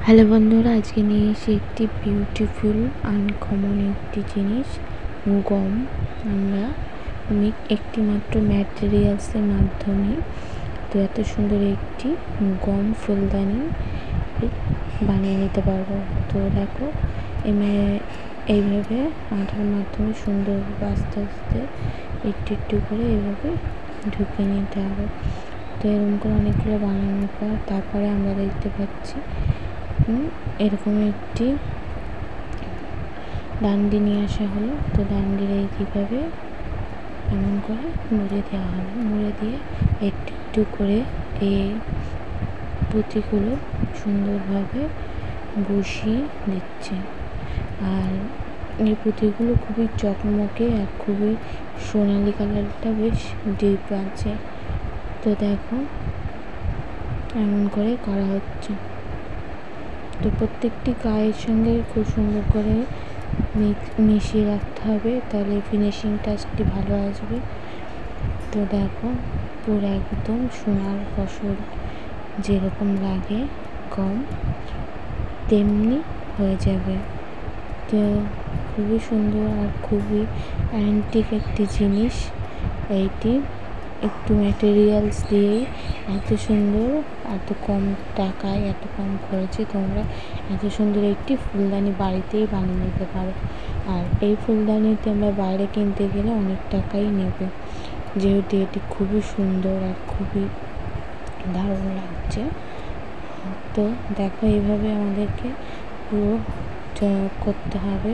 Hello বন্ধুরা, আজকে নিয়ে এসে একটি বিউটিফুল আনকমন একটি জিনিস গম। আমরা একটি মাত্র ম্যাটেরিয়ালসের মাধ্যমে তো এত সুন্দর একটি গম ফুলদানি বানিয়ে নিতে পারবো। তো দেখো, এইভাবে আঠার মাধ্যমে সুন্দর আস্তে আস্তে একটু একটু করে এইভাবে ঢুকিয়ে নিতে হবে। তো এরকম করে অনেকগুলো বানানোর পর তারপরে আমরা দেখতে পাচ্ছি এরকম একটি ডান্ডি নিয়ে আসা হলো। তো ডান্ডির এইভাবে এমন করে মুড়ে দেওয়া হলো, মুড়ে দিয়ে একটু একটু করে এই পুঁতিগুলো সুন্দরভাবে বসিয়ে দিচ্ছে। আর এই পুঁতিগুলো খুবই চকমকে আর খুবই সোনালি কালারটা বেশ ডিপ আছে। তো দেখো এমন করে করা হচ্ছে। তো প্রত্যেকটি গায়ের সঙ্গে খুব সুন্দর করে মিশিয়ে রাখতে হবে, তাহলে ফিনিশিং টাচটি ভালো আসবে। তো দেখো পুরো একদম সোনার ফসল যেরকম লাগে গম তেমনি হয়ে যাবে। তো খুবই সুন্দর আর খুবই অ্যান্টিক একটি জিনিস। এইটি একটু ম্যাটেরিয়ালস দিয়েই এত সুন্দর, এত কম টাকায়, এত কম খরচে তোমরা এত সুন্দর একটি ফুলদানি বাড়িতেই বানিয়ে নিতে পারো। আর এই ফুলদানিতে আমরা বাইরে কিনতে গেলে অনেক টাকাই নেবে, যেহেতু এটি খুবই সুন্দর আর খুবই দারুণ লাগছে। তো দেখো এইভাবে আমাদেরকে পুরো করতে হবে,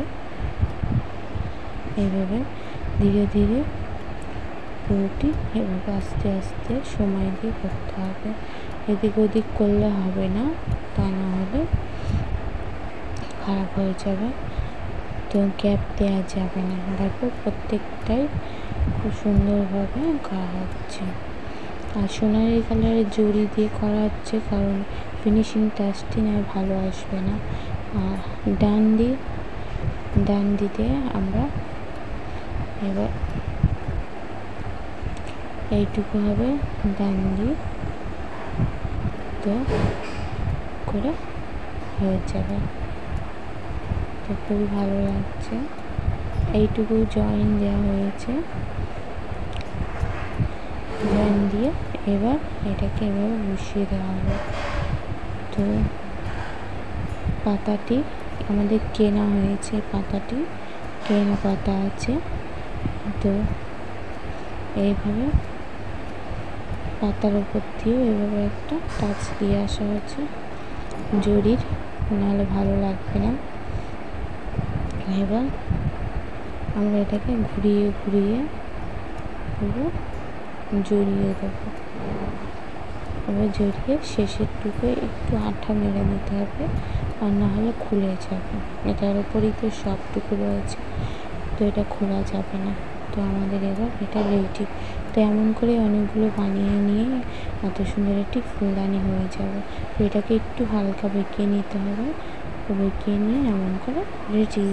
এইভাবে ধীরে ধীরে পুরোটি এভাবে আস্তে আস্তে সময় দিয়ে করতে হবে। এদিক ওদিক করলে হবে না, তা না হলে খারাপ হয়ে যাবে। তো গ্যাপ দেওয়া যাবে না। দেখো প্রত্যেকটাই খুব সুন্দরভাবে করা হচ্ছে। আর সোনালি কালারের জড়ি দিয়ে করা হচ্ছে, কারণ ফিনিশিং টাচটি না ভালো আসবে না। আর ডান্ডিতে আমরা এবার এইটুকু হবে ডান্ডি, তো করে হয়ে যাবে। তো খুবই ভালো লাগছে। এইটুকু জয়েন দেওয়া হয়েছে, জয়েন দিয়ে এবার এটাকে এভাবে বসিয়ে দেওয়া হবে। তো পাতাটি আমাদের কেনা হয়েছে, পাতাটি কেনা পাতা আছে। তো এইভাবে পাতার উপর দিয়েও এভাবে একটা টাচ দিয়ে আসা হচ্ছে জরির, নাহলে ভালো লাগবে না। এবার আমরা এটাকে ঘুরিয়ে ঘুরিয়ে পুরো জড়িয়ে দেবো। এবার জড়িয়ে শেষের টুকু একটু আঠা মেরে নিতে হবে, আর না হলে খুলে যাবে। এটার উপরেই তো সবটুকু রয়েছে, তো এটা খোলা যাবে না। তো আমাদের এবার এটা রেডি। তো এমন করে অনেকগুলো বানিয়ে নিয়ে এত সুন্দর একটি ফুলদানি হয়ে যাবে। তো এটাকে একটু হালকা বেঁকিয়ে নিতে হবে, তো বেঁকিয়ে নিয়ে এমন করে রেডি।